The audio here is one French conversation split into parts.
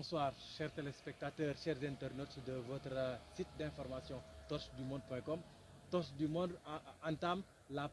bonsoir, chers téléspectateurs, chers internautes de votre site d'information torchedumonde.com. Torche du Monde entame le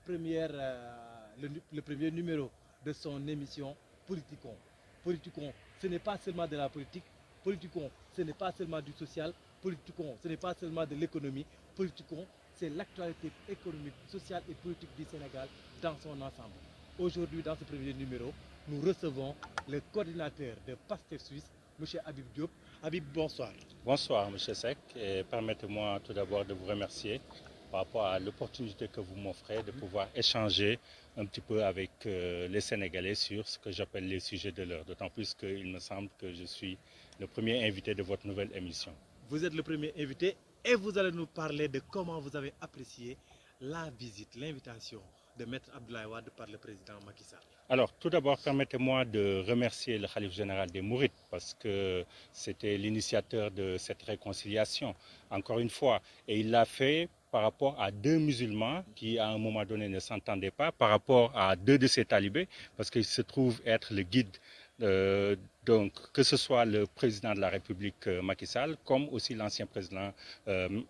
premier numéro de son émission Politicon. Politicon, ce n'est pas seulement de la politique. Politicon, ce n'est pas seulement du social. Politicon, ce n'est pas seulement de l'économie. Politicon, c'est l'actualité économique, sociale et politique du Sénégal dans son ensemble. Aujourd'hui, dans ce premier numéro, nous recevons le coordinateur de Pastef Suisse, M. Habib Diop. Habib, bonsoir. Bonsoir, M. Seck, et permettez-moi tout d'abord de vous remercier par rapport à l'opportunité que vous m'offrez de pouvoir échanger un petit peu avec les Sénégalais sur ce que j'appelle les sujets de l'heure, d'autant plus qu'il me semble que je suis le premier invité de votre nouvelle émission. Vous êtes le premier invité et vous allez nous parler de comment vous avez apprécié la visite, l'invitation de Maître Abdoulaye Wade par le président Macky Sall. Alors, tout d'abord, permettez-moi de remercier le Khalife général des Mourides parce que c'était l'initiateur de cette réconciliation, encore une fois. Et il l'a fait par rapport à deux musulmans qui, à un moment donné, ne s'entendaient pas, par rapport à deux de ses talibés, parce qu'il se trouve être le guide. Donc, que ce soit le président de la République Macky Sall, comme aussi l'ancien président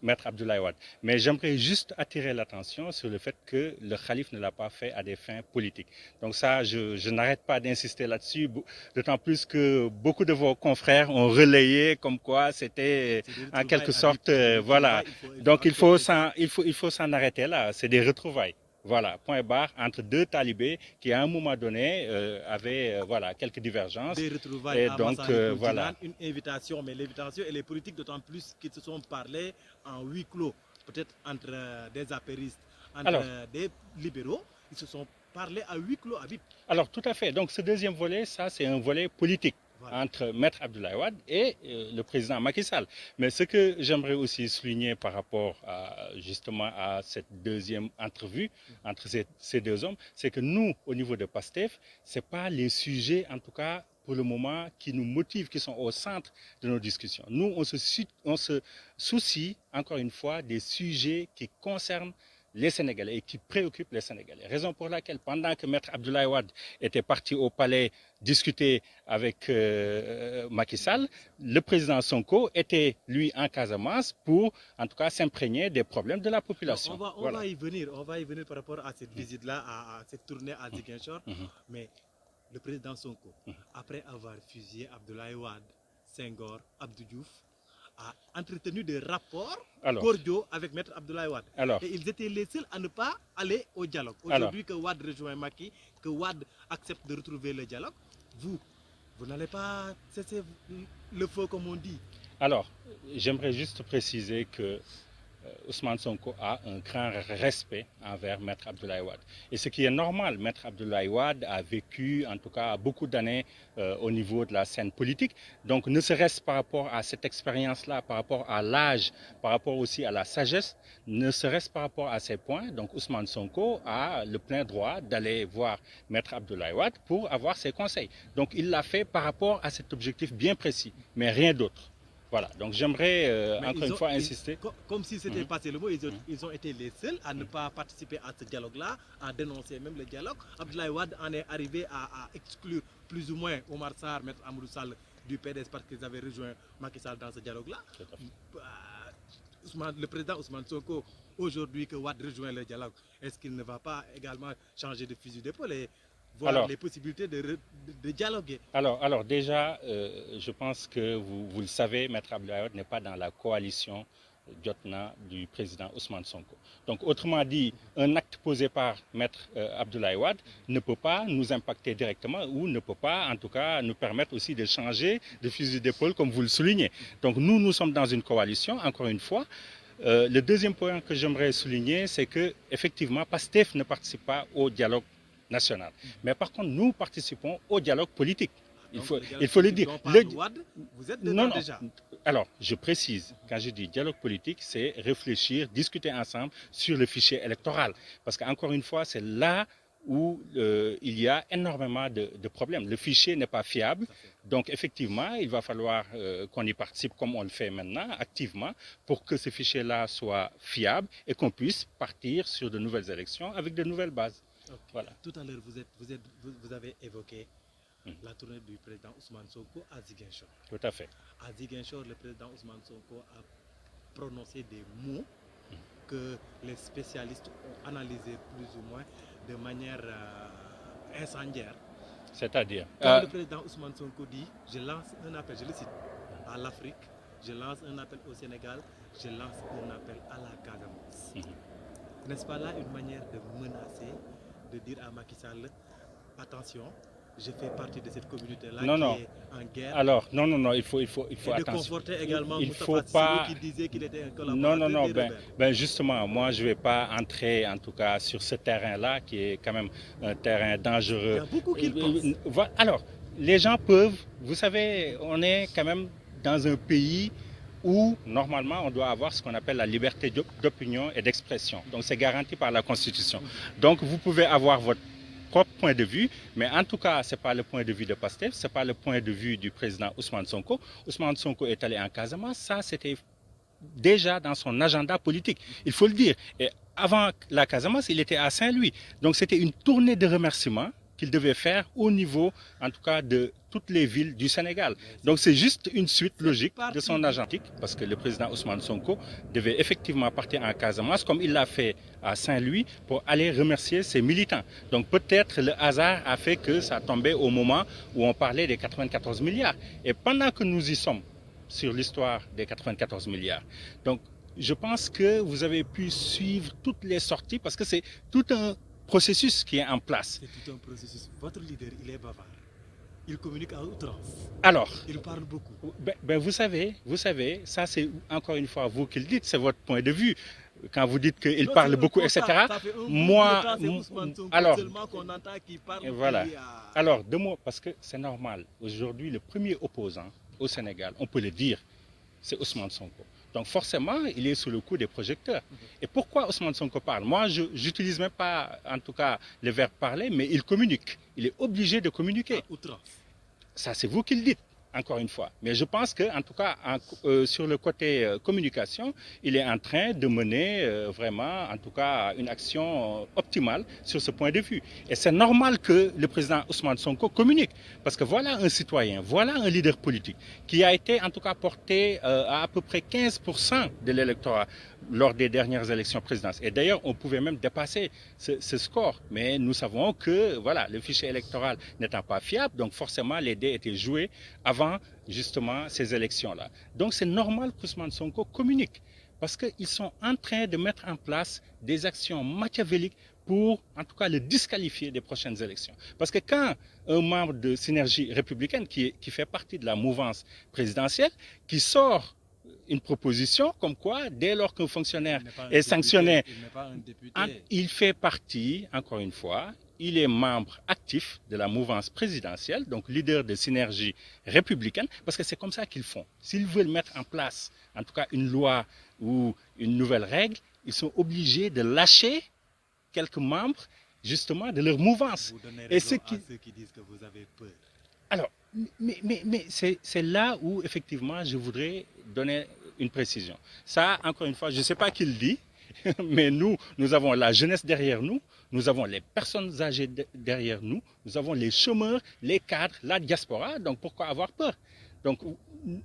Maître Abdoulaye Wade. Mais j'aimerais juste attirer l'attention sur le fait que le calife ne l'a pas fait à des fins politiques. Donc ça, je n'arrête pas d'insister là-dessus, d'autant plus que beaucoup de vos confrères ont relayé comme quoi c'était en quelque sorte, voilà. Donc il faut s'en arrêter là, c'est des retrouvailles. Voilà, point barre, entre deux talibés qui, à un moment donné, avaient voilà, quelques divergences. Des retrouvailles, et donc, voilà. Une invitation, mais l'invitation, elle est politique, d'autant plus qu'ils se sont parlé en huis clos, peut-être entre des apéristes, entre des libéraux, ils se sont parlé à huis clos à BIP. Alors, tout à fait. Donc, ce deuxième volet, ça, c'est un volet politique. Voilà. Entre Maître Abdoulaye Wade et le président Macky Sall. Mais ce que j'aimerais aussi souligner par rapport justement à cette deuxième entrevue entre ces deux hommes, c'est que nous, au niveau de PASTEF, ce n'est pas les sujets, en tout cas pour le moment, qui nous motivent, qui sont au centre de nos discussions. Nous, on se soucie, encore une fois, des sujets qui concernent les Sénégalais et qui préoccupent les Sénégalais. Raison pour laquelle, pendant que Maître Abdoulaye Wade était parti au palais discuter avec Macky Sall, le président Sonko était, lui, en Casamance pour, en tout cas, s'imprégner des problèmes de la population. On va y venir par rapport à cette visite-là, à cette tournée à Ziguinchor. Mais le président Sonko, après avoir fusillé Abdoulaye Wade, Senghor, Abdou Diouf, a entretenu des rapports cordiaux avec Maître Abdoulaye Wade. Et ils étaient les seuls à ne pas aller au dialogue. Aujourd'hui que Wade rejoint Macky, que Wade accepte de retrouver le dialogue, vous n'allez pas cesser le feu comme on dit. Alors, j'aimerais juste préciser que Ousmane Sonko a un grand respect envers Maître Abdoulaye Wade. Et ce qui est normal, Maître Abdoulaye Wade a vécu en tout cas beaucoup d'années au niveau de la scène politique. Donc ne serait-ce par rapport à cette expérience-là, par rapport à l'âge, par rapport aussi à la sagesse, ne serait-ce par rapport à ces points, donc Ousmane Sonko a le plein droit d'aller voir Maître Abdoulaye Wade pour avoir ses conseils. Donc il l'a fait par rapport à cet objectif bien précis, mais rien d'autre. Voilà, donc j'aimerais encore une fois insister. Comme si c'était passé le mot, ils ont été les seuls à ne pas participer à ce dialogue-là, à dénoncer même le dialogue. Abdoulaye Wade en est arrivé à exclure plus ou moins Omar Sarr, Maître Amadou Sall du PDS parce qu'ils avaient rejoint Macky Sall dans ce dialogue-là. Le président Ousmane Sonko, aujourd'hui que Wade rejoint le dialogue, est-ce qu'il ne va pas également changer de fusil d'épaule et voir les possibilités de dialoguer? Alors déjà, je pense que vous le savez, Maître Abdoulaye Wade n'est pas dans la coalition Jotna du président Ousmane Sonko. Donc autrement dit, un acte posé par Maître Abdoulaye Wade ne peut pas nous impacter directement ou ne peut pas en tout cas nous permettre aussi de changer de fusil d'épaule comme vous le soulignez. Donc nous sommes dans une coalition, encore une fois. Le deuxième point que j'aimerais souligner, c'est que effectivement, PASTEF ne participe pas au dialogue national. Mais par contre, nous participons au dialogue politique. Il faut le dire. Vous êtes dedans déjà. Alors, je précise, quand je dis dialogue politique, c'est réfléchir, discuter ensemble sur le fichier électoral. Parce qu'encore une fois, c'est là où il y a énormément de problèmes. Le fichier n'est pas fiable. Donc, effectivement, il va falloir qu'on y participe comme on le fait maintenant, activement, pour que ce fichier-là soit fiable et qu'on puisse partir sur de nouvelles élections avec de nouvelles bases. Okay. Voilà. Tout à l'heure, vous avez évoqué la tournée du président Ousmane Sonko à Ziguinchor. Tout à fait. À Ziguinchor, le président Ousmane Sonko a prononcé des mots que les spécialistes ont analysés plus ou moins de manière incendiaire. C'est-à-dire Quand le président Ousmane Sonko dit, je lance un appel, je le cite, à l'Afrique, je lance un appel au Sénégal, je lance un appel à la Casamance. N'est-ce pas là une manière de menacer, de dire à Macky Sall, attention, je fais partie de cette communauté-là qui est en guerre. Alors, non, il faut et attention. de conforter également il Moustapha faut pas... qui disait qu'il était un collaborateur Non, des rebelles. justement, moi je ne vais pas entrer en tout cas sur ce terrain-là qui est quand même un terrain dangereux. Il y a beaucoup qui le pensent. Alors, les gens peuvent, vous savez, on est quand même dans un pays où normalement on doit avoir ce qu'on appelle la liberté d'opinion et d'expression. Donc c'est garanti par la Constitution. Donc vous pouvez avoir votre propre point de vue, mais en tout cas, ce n'est pas le point de vue de Pastef, ce n'est pas le point de vue du président Ousmane Sonko. Ousmane Sonko est allé en Casamance, ça c'était déjà dans son agenda politique, il faut le dire. Et avant la Casamance, il était à Saint-Louis. Donc c'était une tournée de remerciements qu'il devait faire au niveau, en tout cas, de toutes les villes du Sénégal. Donc c'est juste une suite logique de son agenda, parce que le président Ousmane Sonko devait effectivement partir en Casamance, comme il l'a fait à Saint-Louis, pour aller remercier ses militants. Donc peut-être le hasard a fait que ça tombait au moment où on parlait des 94 milliards. Et pendant que nous y sommes, sur l'histoire des 94 milliards. Donc je pense que vous avez pu suivre toutes les sorties, parce que c'est tout un processus qui est en place. C'est tout un processus. Votre leader, il est bavard. Il communique à outrance. Alors, il parle beaucoup. Vous savez, ça c'est encore une fois vous qui le dites, c'est votre point de vue. Quand vous dites qu'il parle beaucoup, etc. Moi, alors, seulement qu'on entend qu'il parle. Voilà. Alors, deux mots, parce que c'est normal. Aujourd'hui, le premier opposant au Sénégal, on peut le dire, c'est Ousmane Sonko. Donc forcément, il est sous le coup des projecteurs. Et pourquoi Ousmane Sonko parle? Moi, je n'utilise même pas, en tout cas, le verbe parler, mais il communique. Il est obligé de communiquer. À outrance. Ça, c'est vous qui le dites, encore une fois. Mais je pense qu'en tout cas, sur le côté communication, il est en train de mener vraiment, en tout cas, une action optimale sur ce point de vue. Et c'est normal que le président Ousmane Sonko communique. Parce que voilà un citoyen, voilà un leader politique qui a été, en tout cas, porté à peu près 15% de l'électorat lors des dernières élections présidentielles. Et d'ailleurs, on pouvait même dépasser ce score. Mais nous savons que voilà, le fichier électoral n'étant pas fiable, donc forcément, les dés étaient joués avant justement ces élections-là. Donc c'est normal qu'Ousmane Sonko communique, parce qu'ils sont en train de mettre en place des actions machiavéliques pour, en tout cas, le disqualifier des prochaines élections. Parce que quand un membre de Synergie républicaine, qui fait partie de la mouvance présidentielle, qui sort une proposition comme quoi, dès lors qu'un fonctionnaire est sanctionné, il fait partie, encore une fois, il est membre actif de la mouvance présidentielle, donc leader de Synergie républicaine, parce que c'est comme ça qu'ils font. S'ils veulent mettre en place, en tout cas, une loi ou une nouvelle règle, ils sont obligés de lâcher quelques membres, justement, de leur mouvance. Vous donnez raison à ceux qui disent que vous avez peur. Alors, mais c'est là où, effectivement, je voudrais donner une précision. Ça, encore une fois, je ne sais pas qui le dit, mais nous avons la jeunesse derrière nous, nous avons les personnes âgées derrière nous, nous avons les chômeurs, les cadres, la diaspora, donc pourquoi avoir peur? Donc,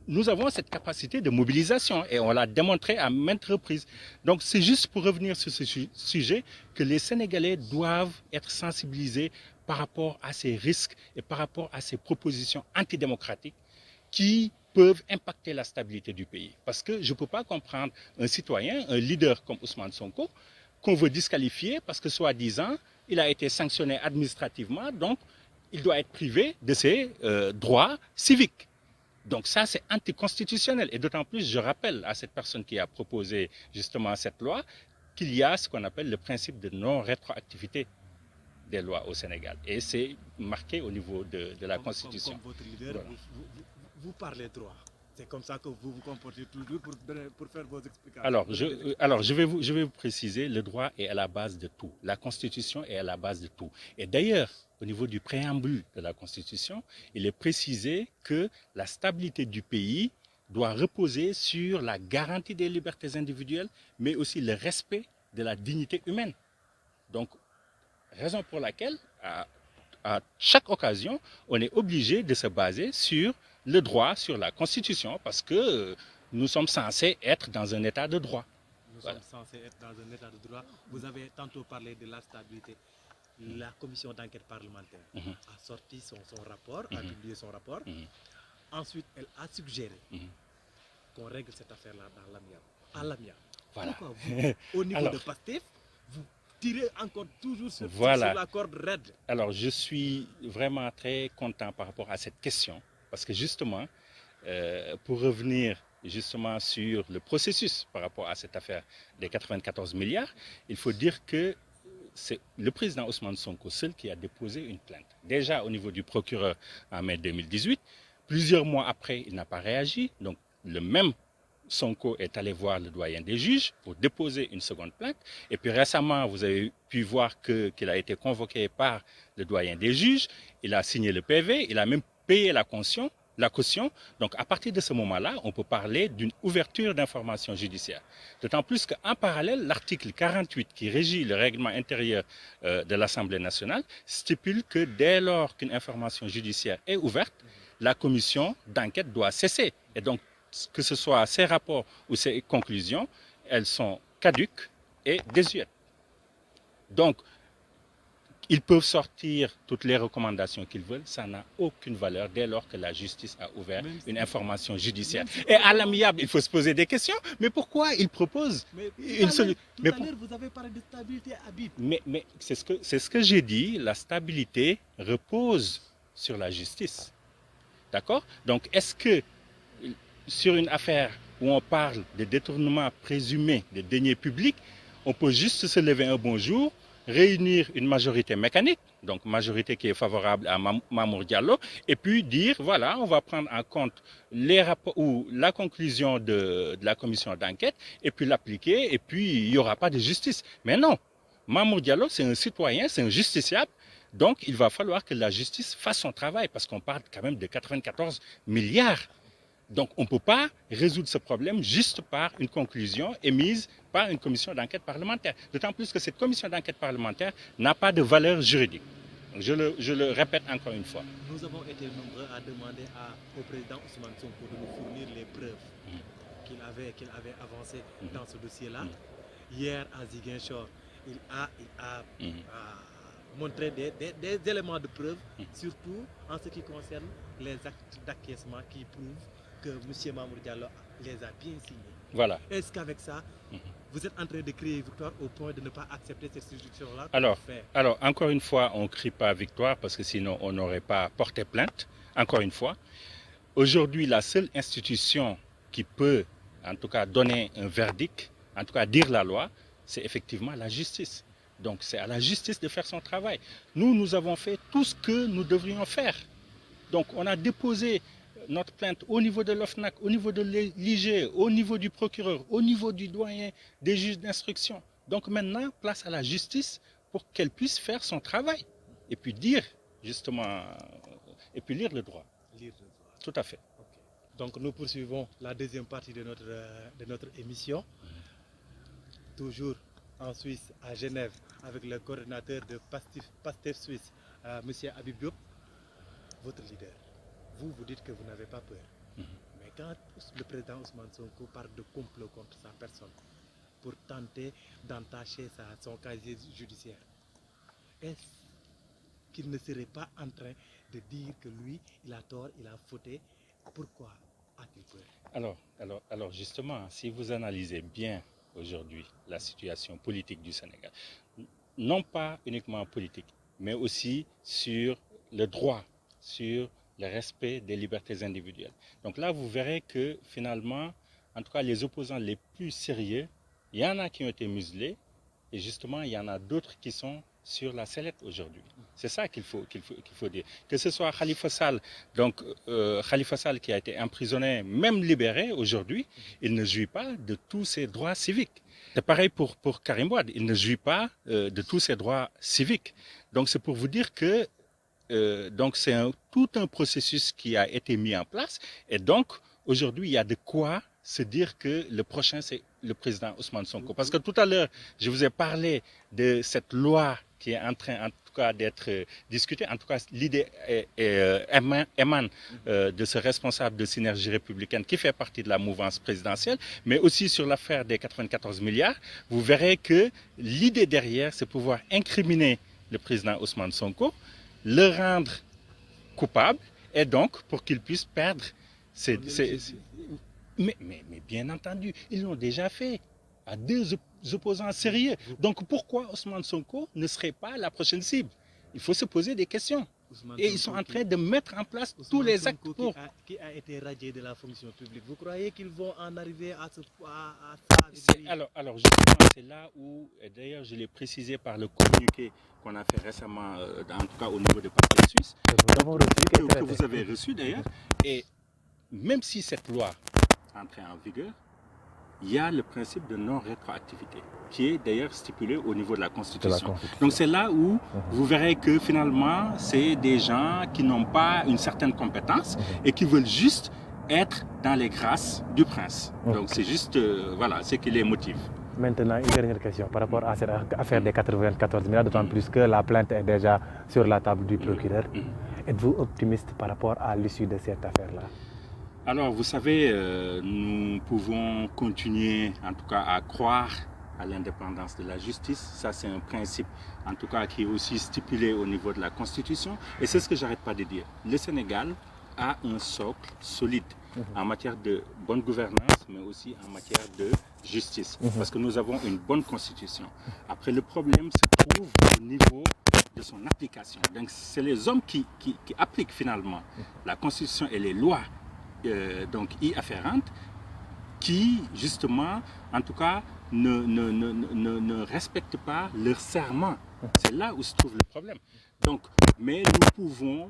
nous avons cette capacité de mobilisation et on l'a démontré à maintes reprises. Donc, c'est juste pour revenir sur ce sujet que les Sénégalais doivent être sensibilisés par rapport à ces risques et par rapport à ces propositions antidémocratiques qui peuvent impacter la stabilité du pays. Parce que je ne peux pas comprendre un citoyen, un leader comme Ousmane Sonko, qu'on veut disqualifier parce que, soi-disant, il a été sanctionné administrativement, donc il doit être privé de ses droits civiques. Donc ça, c'est anticonstitutionnel. Et d'autant plus, je rappelle à cette personne qui a proposé justement cette loi qu'il y a ce qu'on appelle le principe de non-rétroactivité des lois au Sénégal. Et c'est marqué au niveau de la Constitution. Comme votre leader, voilà. Vous parlez droit. C'est comme ça que vous vous comportez toujours pour faire vos explications. Alors je vais vous préciser, le droit est à la base de tout. La Constitution est à la base de tout. Et d'ailleurs, au niveau du préambule de la Constitution, il est précisé que la stabilité du pays doit reposer sur la garantie des libertés individuelles, mais aussi le respect de la dignité humaine. Donc, raison pour laquelle, à chaque occasion, on est obligé de se baser sur le droit, sur la Constitution, parce que nous sommes censés être dans un état de droit. Nous sommes censés être dans un état de droit. Vous avez tantôt parlé de la stabilité. La commission d'enquête parlementaire a sorti son rapport, a publié son rapport. Ensuite, elle a suggéré qu'on règle cette affaire-là dans l'amiable. À l'amiable. Voilà. Pourquoi vous, au niveau de PASTEF, vous tirez encore toujours sur la corde raide? Alors, je suis vraiment très content par rapport à cette question, parce que justement, pour revenir justement sur le processus par rapport à cette affaire des 94 milliards, il faut dire que c'est le président Ousmane Sonko seul qui a déposé une plainte. Déjà au niveau du procureur en mai 2018, plusieurs mois après, il n'a pas réagi. Donc, le même Sonko est allé voir le doyen des juges pour déposer une seconde plainte. Et puis récemment, vous avez pu voir qu'il a été convoqué par le doyen des juges. Il a signé le PV, il a même payé la caution. Donc, à partir de ce moment-là, on peut parler d'une ouverture d'information judiciaire. D'autant plus qu'en parallèle, l'article 48 qui régit le règlement intérieur de l'Assemblée nationale stipule que dès lors qu'une information judiciaire est ouverte, la commission d'enquête doit cesser. Et donc, que ce soit ces rapports ou ces conclusions, elles sont caduques et désuètes. Donc, ils peuvent sortir toutes les recommandations qu'ils veulent, ça n'a aucune valeur dès lors que la justice a ouvert une information judiciaire. Et à l'amiable, il faut se poser des questions. Mais pourquoi ils proposent une solution? Tout à l'heure, vous avez parlé de stabilité à Bip. Mais c'est ce que j'ai dit, la stabilité repose sur la justice. D'accord? Donc, est-ce que sur une affaire où on parle de détournement présumé de deniers publics, on peut juste se lever un bon jour, réunir une majorité mécanique, donc majorité qui est favorable à Mamour Diallo, et puis dire, voilà, on va prendre en compte les rapports ou la conclusion de la commission d'enquête, et puis l'appliquer, et puis il n'y aura pas de justice. Mais non, Mamour Diallo, c'est un citoyen, c'est un justiciable, donc il va falloir que la justice fasse son travail, parce qu'on parle quand même de 94 milliards. Donc on ne peut pas résoudre ce problème juste par une conclusion émise par une commission d'enquête parlementaire. D'autant plus que cette commission d'enquête parlementaire n'a pas de valeur juridique. Je le répète encore une fois. Nous avons été nombreux à demander au président Ousmane Sonko de nous fournir les preuves qu'il avait avancées dans ce dossier-là. Hier, à Ziguinchor, il a montré des éléments de preuve, surtout en ce qui concerne les actes d'acquiescement qui prouvent que M. Mamour Diallo les a bien signés. Voilà. Est-ce qu'avec ça, vous êtes en train de crier victoire au point de ne pas accepter cette instruction-là? Alors, encore une fois, on ne crie pas victoire parce que sinon on n'aurait pas porté plainte. Encore une fois, aujourd'hui, la seule institution qui peut, en tout cas, donner un verdict, en tout cas dire la loi, c'est effectivement la justice. Donc, c'est à la justice de faire son travail. Nous avons fait tout ce que nous devrions faire. Donc, on a déposé notre plainte au niveau de l'OFNAC, au niveau de l'IG, au niveau du procureur, au niveau du doyen des juges d'instruction. Donc maintenant, place à la justice pour qu'elle puisse faire son travail et puis dire justement, et puis lire le droit. Tout à fait. Okay. Donc nous poursuivons la deuxième partie de notre émission. Toujours en Suisse, à Genève, avec le coordinateur de PASTEF Suisse, M. Habib Diop, votre leader. Vous dites que vous n'avez pas peur. Mais quand le président Ousmane Sonko parle de complot contre sa personne pour tenter d'entacher son casier judiciaire, est-ce qu'il ne serait pas en train de dire que lui, il a tort, il a fauté? Pourquoi a-t-il peur? Alors justement, si vous analysez bien aujourd'hui la situation politique du Sénégal, non pas uniquement politique, mais aussi sur le droit, sur le respect des libertés individuelles. Donc là, vous verrez que finalement, en tout cas les opposants les plus sérieux, il y en a qui ont été muselés et justement, il y en a d'autres qui sont sur la sellette aujourd'hui. C'est ça qu'il faut dire. Que ce soit Khalifa Sall, donc Khalifa Sall qui a été emprisonné, même libéré aujourd'hui, il ne jouit pas de tous ses droits civiques. C'est pareil pour Karim Wade, il ne jouit pas de tous ses droits civiques. Donc c'est pour vous dire que donc c'est tout un processus qui a été mis en place et donc aujourd'hui il y a de quoi se dire que le prochain c'est le président Ousmane Sonko. Parce que tout à l'heure je vous ai parlé de cette loi qui est en train, en tout cas, d'être discutée. En tout cas, l'idée émane de ce responsable de Synergie républicaine qui fait partie de la mouvance présidentielle, mais aussi sur l'affaire des 94 milliards. Vous verrez que l'idée derrière, c'est pouvoir incriminer le président Ousmane Sonko, le rendre coupable, et donc pour qu'il puisse perdre mais bien entendu, ils l'ont déjà fait à deux opposants sérieux. Donc pourquoi Ousmane Sonko ne serait pas la prochaine cible? Il faut se poser des questions. Et ils sont en train de mettre en place tous les actes pour... Qui a été radié de la fonction publique. Vous croyez qu'ils vont en arriver à ça? Alors justement, c'est là où, et d'ailleurs je l'ai précisé par le communiqué qu'on a fait récemment, en tout cas au niveau de Parquet Suisse, que vous avez reçu d'ailleurs, et même si cette loi est entrée en vigueur, il y a le principe de non-rétroactivité, qui est d'ailleurs stipulé au niveau de la Constitution. Donc c'est là où vous verrez que finalement, c'est des gens qui n'ont pas une certaine compétence et qui veulent juste être dans les grâces du prince. Donc c'est juste, voilà, ce qui les motive. Maintenant, une dernière question par rapport à cette affaire des 94 milliards, d'autant plus que la plainte est déjà sur la table du procureur. Êtes-vous optimiste par rapport à l'issue de cette affaire-là? Alors, vous savez, nous pouvons continuer, en tout cas, à croire à l'indépendance de la justice. Ça, c'est un principe, en tout cas, qui est aussi stipulé au niveau de la Constitution. Et c'est ce que j'arrête pas de dire. Le Sénégal a un socle solide en matière de bonne gouvernance, mais aussi en matière de justice. Parce que nous avons une bonne Constitution. Après, le problème se trouve au niveau de son application. Donc, c'est les hommes qui appliquent finalement la Constitution et les lois donc y afférentes, qui justement, en tout cas, ne respectent pas leur serment. C'est là où se trouve le problème. Donc, mais nous pouvons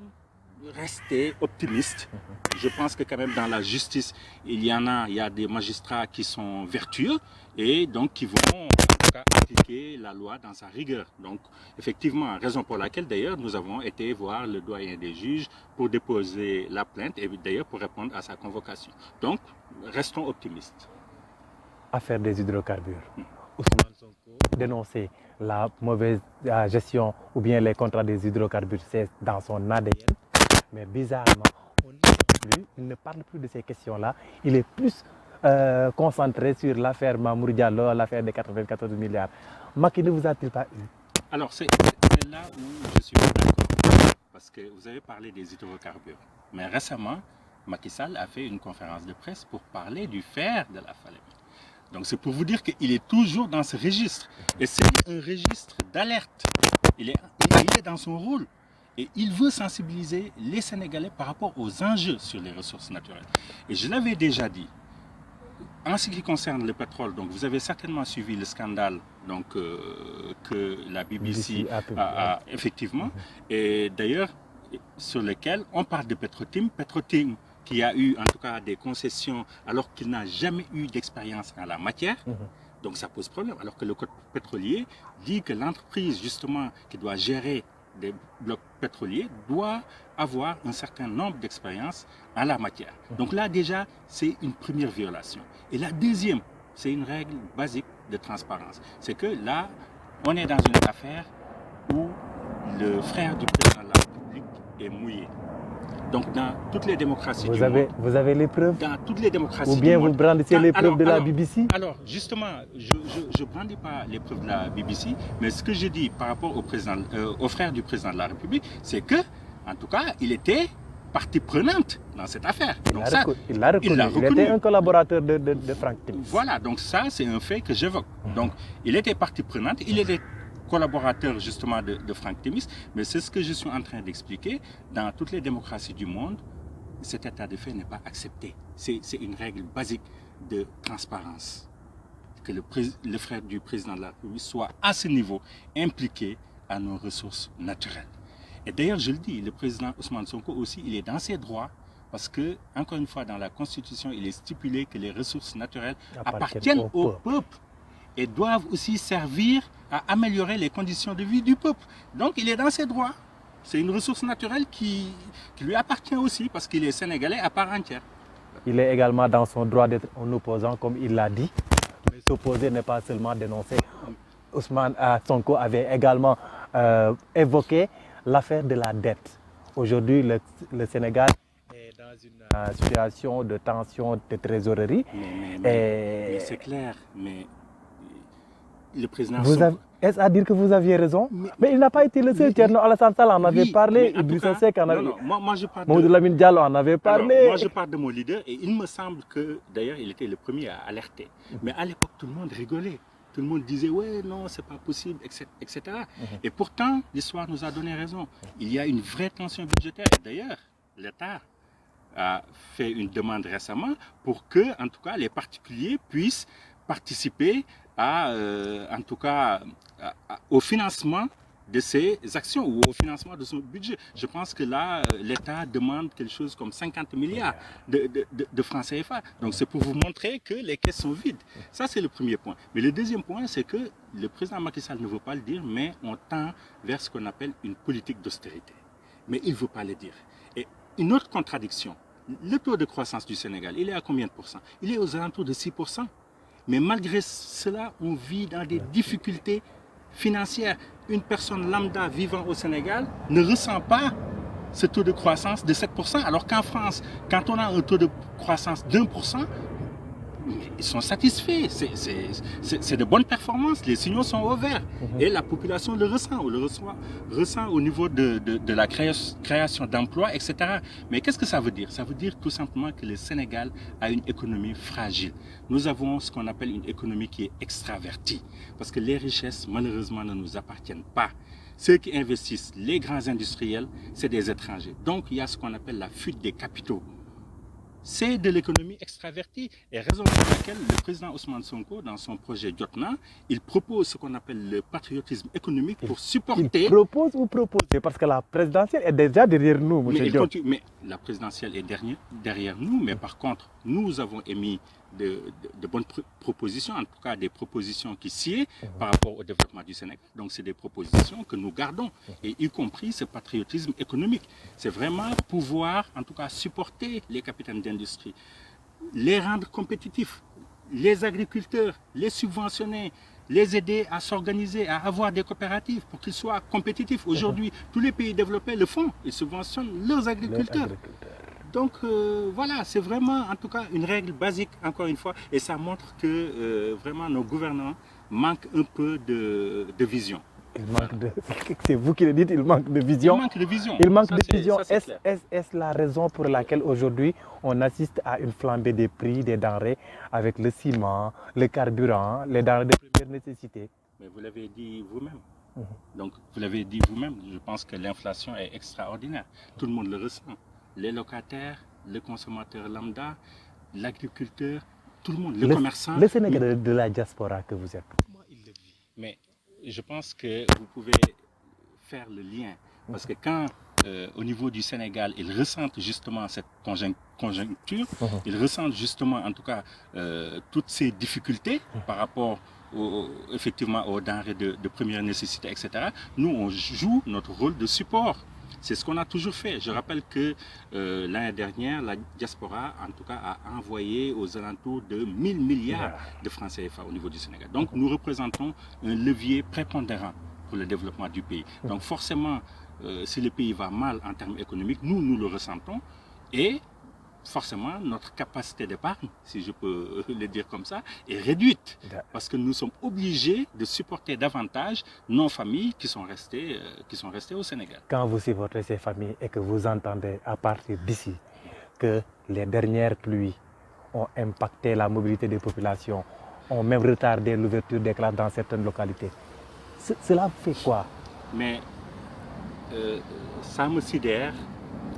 rester optimistes. Je pense que quand même dans la justice, il y a des magistrats qui sont vertueux et donc qui vont en tout cas appliquer la loi dans sa rigueur. Donc effectivement, raison pour laquelle d'ailleurs nous avons été voir le doyen des juges pour déposer la plainte et d'ailleurs pour répondre à sa convocation. Donc restons optimistes. Affaire des hydrocarbures. Ousmane Sonko dénoncer la mauvaise gestion ou bien les contrats des hydrocarbures, c'est dans son ADN. Mais bizarrement, il ne parle plus de ces questions-là. Il est plus concentré sur l'affaire Mamour Diallo, l'affaire des 94 milliards. Macky ne vous a-t-il pas eu? Alors, c'est là où je suis d'accord. Parce que vous avez parlé des hydrocarbures. Mais récemment, Macky Sall a fait une conférence de presse pour parler du fer de la Falémé. Donc, c'est pour vous dire qu'il est toujours dans ce registre. Et c'est un registre d'alerte. Il est dans son rôle. Et il veut sensibiliser les Sénégalais par rapport aux enjeux sur les ressources naturelles. Et je l'avais déjà dit, en ce qui concerne le pétrole, donc vous avez certainement suivi le scandale donc, que la BBC a effectivement, et d'ailleurs sur lequel on parle de Petrotim qui a eu en tout cas des concessions alors qu'il n'a jamais eu d'expérience en la matière. Donc ça pose problème, alors que le code pétrolier dit que l'entreprise justement qui doit gérer des blocs pétroliers doit avoir un certain nombre d'expériences en la matière. Donc là déjà, c'est une première violation. Et la deuxième, c'est une règle basique de transparence. C'est que là, on est dans une affaire où le frère du président de la République est mouillé. Donc dans toutes les démocraties du monde... Vous avez les preuves? Dans toutes les démocraties ou bien du monde, vous brandissez les preuves de la BBC? Alors justement, je ne brandis pas les preuves de la BBC, mais ce que je dis par rapport au frère du président de la République, c'est que, en tout cas, il était partie prenante dans cette affaire. Il l'a reconnu. Il était un collaborateur de Franck Timis. Voilà, donc ça c'est un fait que j'évoque. Donc il était partie prenante, il était collaborateur justement de Franck Timis, mais c'est ce que je suis en train d'expliquer. Dans toutes les démocraties du monde, cet état de fait n'est pas accepté. C'est une règle basique de transparence. Que le frère du président de la République soit à ce niveau impliqué à nos ressources naturelles. Et d'ailleurs, je le dis, le président Ousmane Sonko aussi, il est dans ses droits parce que, encore une fois, dans la Constitution, il est stipulé que les ressources naturelles appartiennent au peuple et doivent aussi servir à améliorer les conditions de vie du peuple. Donc, il est dans ses droits. C'est une ressource naturelle qui lui appartient aussi parce qu'il est sénégalais à part entière. Il est également dans son droit d'être un opposant, comme il l'a dit. Mais s'opposer n'est pas seulement dénoncer. Ousmane Sonko avait également évoqué l'affaire de la dette. Aujourd'hui, le Sénégal est dans une situation de tension de trésorerie. Mais c'est clair, mais le président... Est-ce à dire que vous aviez raison? Mais il n'a pas été le seul. Thierno Alassane Sall en avait parlé, Idrissa Seck en avait parlé. Moi je parle Mamadou Lamine Diallo en avait parlé. Alors, moi je parle de mon leader et il me semble que d'ailleurs il était le premier à alerter. Mais à l'époque tout le monde rigolait. Tout le monde disait ouais non c'est pas possible, etc. Et pourtant l'histoire nous a donné raison. Il y a une vraie tension budgétaire. Et d'ailleurs l'État a fait une demande récemment pour que en tout cas les particuliers puissent participer en tout cas au financement de ces actions ou au financement de son budget. Je pense que là, l'État demande quelque chose comme 50 milliards de francs CFA. Donc c'est pour vous montrer que les caisses sont vides. Ça, c'est le premier point. Mais le deuxième point, c'est que le président Macky Sall ne veut pas le dire, mais on tend vers ce qu'on appelle une politique d'austérité. Mais il ne veut pas le dire. Et une autre contradiction, le taux de croissance du Sénégal, il est à combien de pourcents? Il est aux alentours de 6%. Mais malgré cela, on vit dans des difficultés financières. Une personne lambda vivant au Sénégal ne ressent pas ce taux de croissance de 7%, alors qu'en France, quand on a un taux de croissance d'1%, ils sont satisfaits. C'est de bonnes performances, les signaux sont au vert. Et la population le ressent, ressent au niveau de la création d'emplois, etc. Mais qu'est-ce que ça veut dire? Ça veut dire tout simplement que le Sénégal a une économie fragile. Nous avons ce qu'on appelle une économie qui est extravertie. Parce que les richesses, malheureusement, ne nous appartiennent pas. Ceux qui investissent, les grands industriels, c'est des étrangers. Donc, il y a ce qu'on appelle la fuite des capitaux. C'est de l'économie extravertie et raison pour laquelle le président Ousmane Sonko, dans son projet Jotna, il propose ce qu'on appelle le patriotisme économique pour supporter... Il propose ou propose? Parce que la présidentielle est déjà derrière nous, M. Diop. Mais la présidentielle est derrière nous, mais par contre, nous avons émis de bonnes propositions, en tout cas des propositions qui sied par rapport au développement du Sénégal. Donc c'est des propositions que nous gardons, et y compris ce patriotisme économique. C'est vraiment pouvoir, en tout cas, supporter les capitaines d'industrie, les rendre compétitifs, les agriculteurs, les subventionner, les aider à s'organiser, à avoir des coopératives pour qu'ils soient compétitifs. Aujourd'hui, tous les pays développés le font, ils subventionnent leurs agriculteurs. Donc voilà, c'est vraiment en tout cas une règle basique, encore une fois, et ça montre que vraiment nos gouvernants manquent un peu de vision. C'est vous qui le dites, il manque de vision. Il manque de vision. Il manque de vision. Est-ce la raison pour laquelle aujourd'hui on assiste à une flambée des prix des denrées avec le ciment, le carburant, les denrées de première nécessité? Mais vous l'avez dit vous-même. Donc vous l'avez dit vous-même, je pense que l'inflation est extraordinaire. Tout le monde le ressent. Les locataires, le consommateur lambda, l'agriculteur, tout le monde, le commerçant. Le Sénégal de la diaspora que vous êtes. Comment il le vit? Mais je pense que vous pouvez faire le lien. Parce que quand, au niveau du Sénégal, ils ressentent justement cette conjoncture, ils ressentent justement, en tout cas, toutes ces difficultés par rapport effectivement aux denrées de première nécessité, etc. Nous, on joue notre rôle de support. C'est ce qu'on a toujours fait. Je rappelle que l'année dernière, la diaspora, en tout cas, a envoyé aux alentours de 1000 milliards de francs CFA au niveau du Sénégal. Donc, nous représentons un levier prépondérant pour le développement du pays. Donc, forcément, si le pays va mal en termes économiques, nous le ressentons. Et forcément, notre capacité d'épargne, si je peux le dire comme ça, est réduite. Parce que nous sommes obligés de supporter davantage nos familles qui sont restées au Sénégal. Quand vous supportez ces familles et que vous entendez à partir d'ici que les dernières pluies ont impacté la mobilité des populations, ont même retardé l'ouverture des classes dans certaines localités, cela fait quoi? Mais ça me sidère.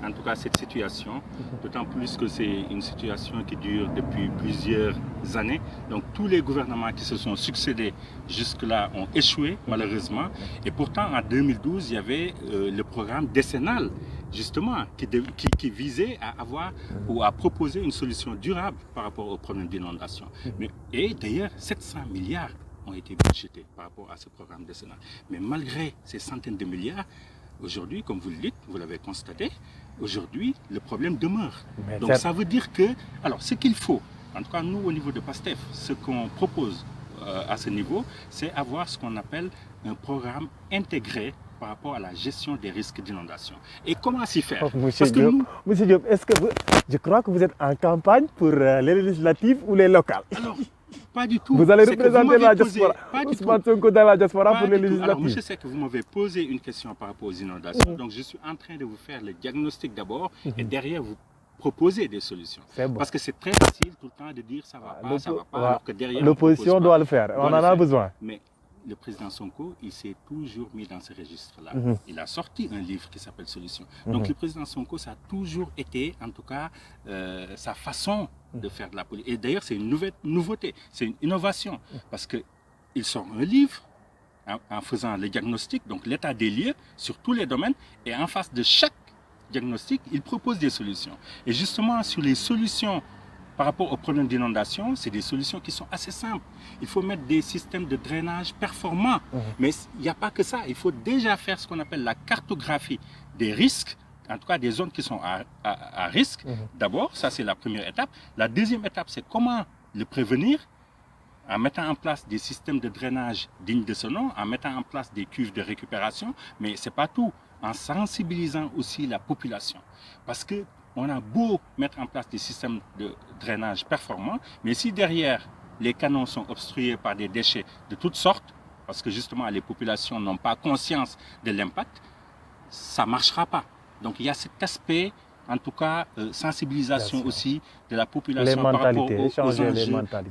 En tout cas, cette situation, d'autant plus que c'est une situation qui dure depuis plusieurs années. Donc, tous les gouvernements qui se sont succédés jusque-là ont échoué, malheureusement. Et pourtant, en 2012, il y avait le programme décennal, justement, qui visait à avoir ou à proposer une solution durable par rapport au problème d'inondation. Et d'ailleurs, 700 milliards ont été budgétés par rapport à ce programme décennal. Mais malgré ces centaines de milliards, aujourd'hui, comme vous le dites, vous l'avez constaté, aujourd'hui, le problème demeure. Donc ça veut dire que, alors ce qu'il faut, en tout cas nous au niveau de PASTEF, ce qu'on propose à ce niveau, c'est avoir ce qu'on appelle un programme intégré par rapport à la gestion des risques d'inondation. Et comment s'y faire? Monsieur Diop, est-ce que je crois que vous êtes en campagne pour les législatives ou les locales? Alors, pas du tout. Vous allez représenter la diaspora. Pas du Ousmane Sonko dans la diaspora pour les législatives. Alors, monsieur Seck, vous m'avez posé une question par rapport aux inondations. Donc, je suis en train de vous faire le diagnostic d'abord et derrière vous proposer des solutions. C'est bon. Parce que c'est très facile tout le temps de dire ça va pas, ça va pas, alors que derrière l'opposition doit le faire. On en a besoin. Mais le président Sonko, il s'est toujours mis dans ce registre-là. Il a sorti un livre qui s'appelle Solutions. Donc le président Sonko, ça a toujours été, en tout cas, sa façon de faire de la politique. Et d'ailleurs, c'est une nouveauté, c'est une innovation. Parce qu'il sort un livre en faisant le diagnostic, donc l'état des lieux sur tous les domaines, et en face de chaque diagnostic, il propose des solutions. Et justement, sur les solutions par rapport aux problèmes d'inondation, c'est des solutions qui sont assez simples. Il faut mettre des systèmes de drainage performants. Mais il n'y a pas que ça. Il faut déjà faire ce qu'on appelle la cartographie des risques, en tout cas des zones qui sont à risque. D'abord, ça c'est la première étape. La deuxième étape, c'est comment le prévenir en mettant en place des systèmes de drainage dignes de ce nom, en mettant en place des cuves de récupération. Mais ce n'est pas tout. En sensibilisant aussi la population. Parce que on a beau mettre en place des systèmes de drainage performants, mais si derrière les canaux sont obstrués par des déchets de toutes sortes, parce que justement les populations n'ont pas conscience de l'impact, ça ne marchera pas. Donc il y a cet aspect, en tout cas, sensibilisation aussi de la population par rapport aux enjeux,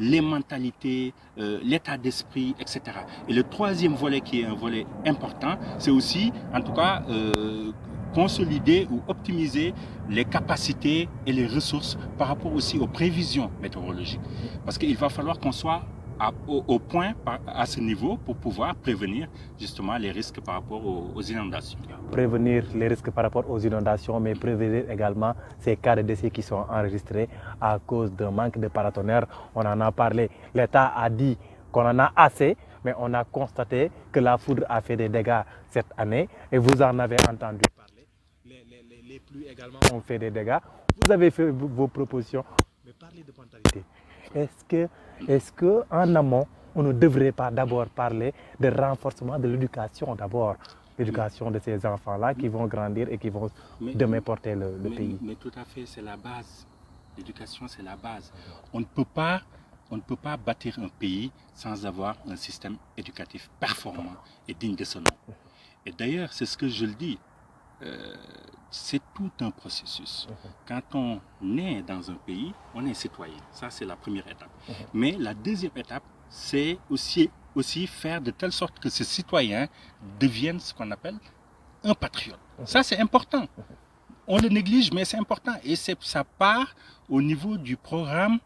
les mentalités, l'état d'esprit, etc. Et le troisième volet qui est un volet important, c'est aussi, en tout cas, consolider ou optimiser les capacités et les ressources par rapport aussi aux prévisions météorologiques. Parce qu'il va falloir qu'on soit au point à ce niveau pour pouvoir prévenir justement les risques par rapport aux inondations. Prévenir les risques par rapport aux inondations, mais prévenir également ces cas de décès qui sont enregistrés à cause d'un manque de paratonnerre. On en a parlé. L'État a dit qu'on en a assez, mais on a constaté que la foudre a fait des dégâts cette année et vous en avez entendu parler. Les pluies également ont fait des dégâts. Vous avez fait vos propositions, mais parlez de mentalité. Est-ce que en amont, on ne devrait pas d'abord parler de renforcement de l'éducation d'abord, l'éducation de ces enfants-là qui vont grandir et qui vont demain porter le pays. Mais tout à fait, c'est la base. L'éducation, c'est la base. On ne peut pas bâtir un pays sans avoir un système éducatif performant et digne de ce nom. Et d'ailleurs, c'est ce que je le dis. C'est tout un processus. Quand on est dans un pays, on est citoyen. Ça, c'est la première étape. Mais la deuxième étape, c'est aussi faire de telle sorte que ce citoyen devienne ce qu'on appelle un patriote. Ça, c'est important. On le néglige, mais c'est important. Et ça part au niveau du programme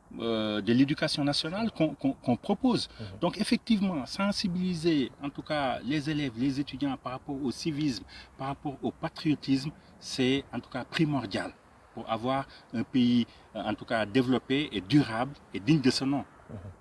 de l'éducation nationale qu'on propose. Donc effectivement, sensibiliser en tout cas les élèves, les étudiants par rapport au civisme, par rapport au patriotisme, c'est en tout cas primordial pour avoir un pays en tout cas développé et durable et digne de ce nom.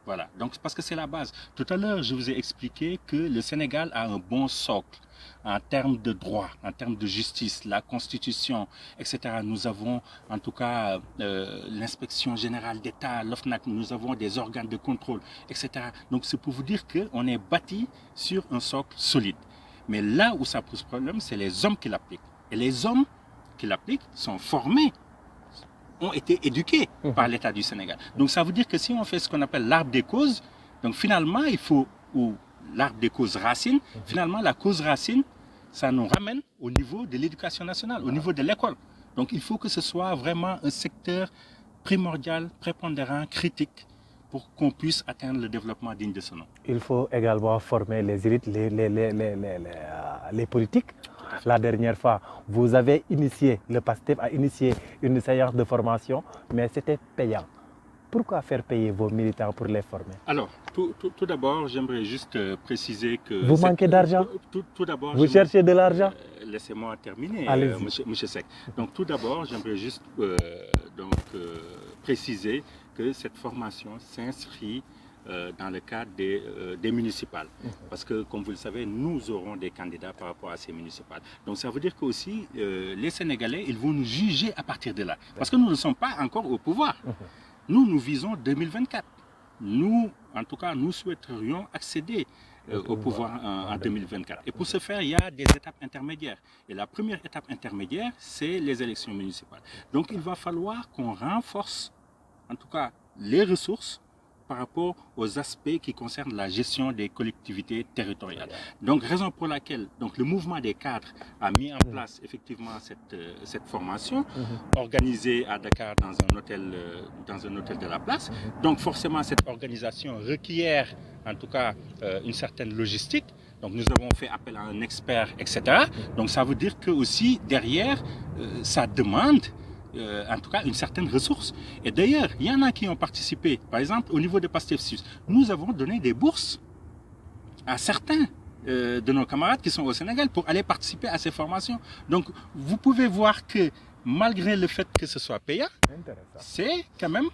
Voilà, donc parce que c'est la base. Tout à l'heure, je vous ai expliqué que le Sénégal a un bon socle en termes de droit, en termes de justice, la Constitution, etc. Nous avons en tout cas l'inspection générale d'État, l'OFNAC, nous avons des organes de contrôle, etc. Donc c'est pour vous dire qu'on est bâti sur un socle solide. Mais là où ça pose problème, c'est les hommes qui l'appliquent. Et les hommes qui l'appliquent sont formés, ont été éduqués par l'État du Sénégal. Donc ça veut dire que si on fait ce qu'on appelle l'arbre des causes, donc finalement il faut, ou l'arbre des causes racines, finalement la cause racine, ça nous ramène au niveau de l'éducation nationale, au niveau de l'école. Donc il faut que ce soit vraiment un secteur primordial, prépondérant, critique, pour qu'on puisse atteindre le développement digne de ce nom. Il faut également former les élites, les politiques. La dernière fois, vous avez initié, le PASTEF a initié une séance de formation, mais c'était payant. Pourquoi faire payer vos militants pour les former? Alors, tout d'abord, j'aimerais juste préciser que... Vous manquez d'argent? Tout d'abord... Vous cherchez de l'argent? Laissez-moi terminer, monsieur Seck. Donc, tout d'abord, j'aimerais juste préciser que cette formation s'inscrit dans le cadre des municipales. Parce que, comme vous le savez, nous aurons des candidats par rapport à ces municipales. Donc, ça veut dire qu'aussi, les Sénégalais, ils vont nous juger à partir de là. Parce que nous ne sommes pas encore au pouvoir. Nous visons 2024. Nous, en tout cas, nous souhaiterions accéder au pouvoir en 2024. Et pour ce faire, il y a des étapes intermédiaires. Et la première étape intermédiaire, c'est les élections municipales. Donc il va falloir qu'on renforce, en tout cas, les ressources par rapport aux aspects qui concernent la gestion des collectivités territoriales. Donc, raison pour laquelle le mouvement des cadres a mis en place effectivement cette formation, organisée à Dakar dans un hôtel de la place. Donc, forcément, cette organisation requiert en tout cas une certaine logistique. Donc, nous avons fait appel à un expert, etc. Donc, ça veut dire que aussi, derrière, ça demande en tout cas une certaine ressource. Et d'ailleurs, il y en a qui ont participé. Par exemple, au niveau de Pastef Suisse, nous avons donné des bourses à certains de nos camarades qui sont au Sénégal pour aller participer à ces formations. Donc, vous pouvez voir que malgré le fait que ce soit payant, c'est quand même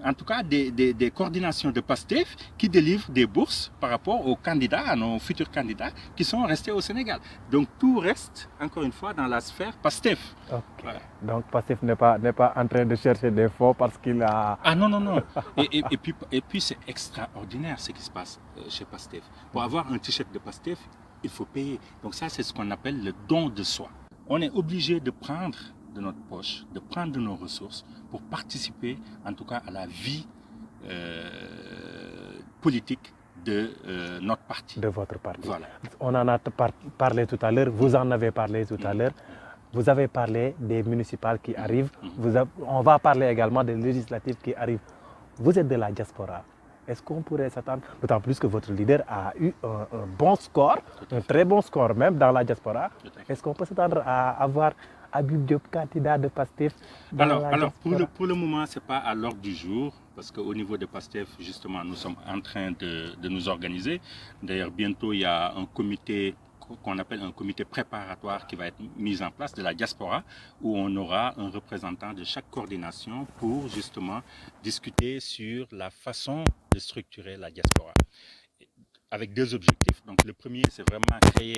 en tout cas des coordinations de Pastef qui délivrent des bourses par rapport aux candidats, à nos futurs candidats qui sont restés au Sénégal. Donc tout reste, encore une fois, dans la sphère Pastef. Okay. Voilà. Donc Pastef n'est pas en train de chercher des fonds parce qu'il a... Ah non, non, non. Et puis c'est extraordinaire ce qui se passe chez Pastef. Pour avoir un t-shirt de Pastef, il faut payer. Donc ça, c'est ce qu'on appelle le don de soi. On est obligé de prendre de notre poche, de prendre de nos ressources pour participer en tout cas à la vie politique de notre parti. De votre parti. Voilà. On en a parlé tout à l'heure, vous en avez parlé tout à l'heure. Vous avez parlé des municipales qui arrivent, on va parler également des législatives qui arrivent. Vous êtes de la diaspora. Est-ce qu'on pourrait s'attendre, d'autant plus que votre leader a eu un bon score, un très bon score même dans la diaspora. Est-ce qu'on peut s'attendre à avoir Habib Diop, candidat de Pastef Alors pour le moment, ce n'est pas à l'ordre du jour, parce qu'au niveau de Pastef, justement, nous sommes en train de nous organiser. D'ailleurs, bientôt, il y a un comité qu'on appelle un comité préparatoire qui va être mis en place de la diaspora, où on aura un représentant de chaque coordination pour justement discuter sur la façon de structurer la diaspora. Avec deux objectifs. Donc le premier, c'est vraiment créer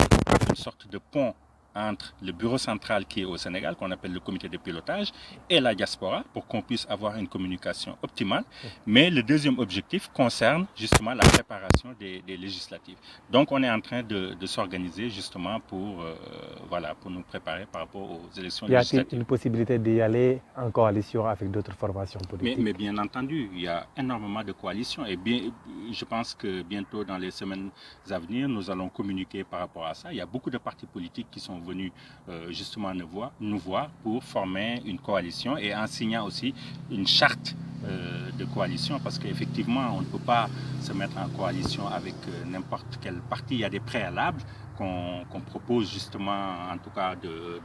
une sorte de pont entre le bureau central qui est au Sénégal, qu'on appelle le comité de pilotage, et la diaspora, pour qu'on puisse avoir une communication optimale. Mais le deuxième objectif concerne justement la préparation des législatives. Donc on est en train de s'organiser justement pour nous préparer par rapport aux élections législatives. Y a-t-il une possibilité d'y aller en coalition avec d'autres formations politiques? Mais bien entendu, il y a énormément de coalitions et je pense que bientôt dans les semaines à venir, nous allons communiquer par rapport à ça. Il y a beaucoup de partis politiques qui sont venus justement nous voir pour former une coalition et en signant aussi une charte de coalition, parce qu'effectivement on ne peut pas se mettre en coalition avec n'importe quel parti. Il y a des préalables qu'on propose justement en tout cas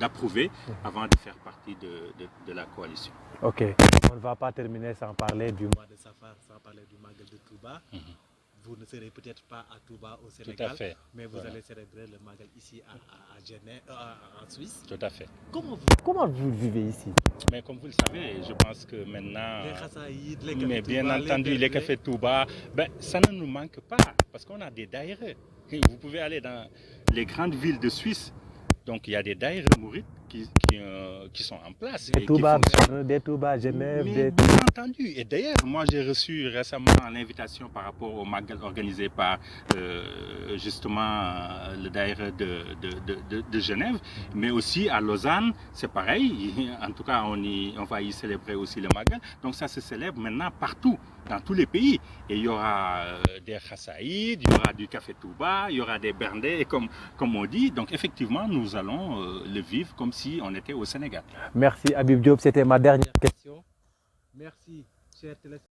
d'approuver avant de faire partie de la coalition. Ok, on ne va pas terminer sans parler du mois de Safar, sans parler du Magal de Touba. Vous ne serez peut-être pas à Touba au Sénégal, tout à fait. Mais vous allez célébrer le Magal ici à Genève, en Suisse. Tout à fait. Comment vous vivez ici? Mais comme vous le savez, je pense que maintenant, les Khassaïd, les mais bien Touba, entendu, les cafés Touba, ça ne nous manque pas, parce qu'on a des daïres. Vous pouvez aller dans les grandes villes de Suisse, donc il y a des daïres mourides qui sont en place. Des Touba, Genève. Mais bien entendu. Et d'ailleurs, moi j'ai reçu récemment l'invitation par rapport au Magal organisé par justement le daïre de Genève, mais aussi à Lausanne, c'est pareil. En tout cas, on va y célébrer aussi le Magal. Donc ça se célèbre maintenant partout, dans tous les pays. Et il y aura des Khassaïd, il y aura du café Touba, il y aura des Bernais, comme on dit. Donc effectivement, nous allons le vivre comme si on était au Sénégal. Merci Habib Diop, c'était ma dernière question. Merci, chers téléspectateurs.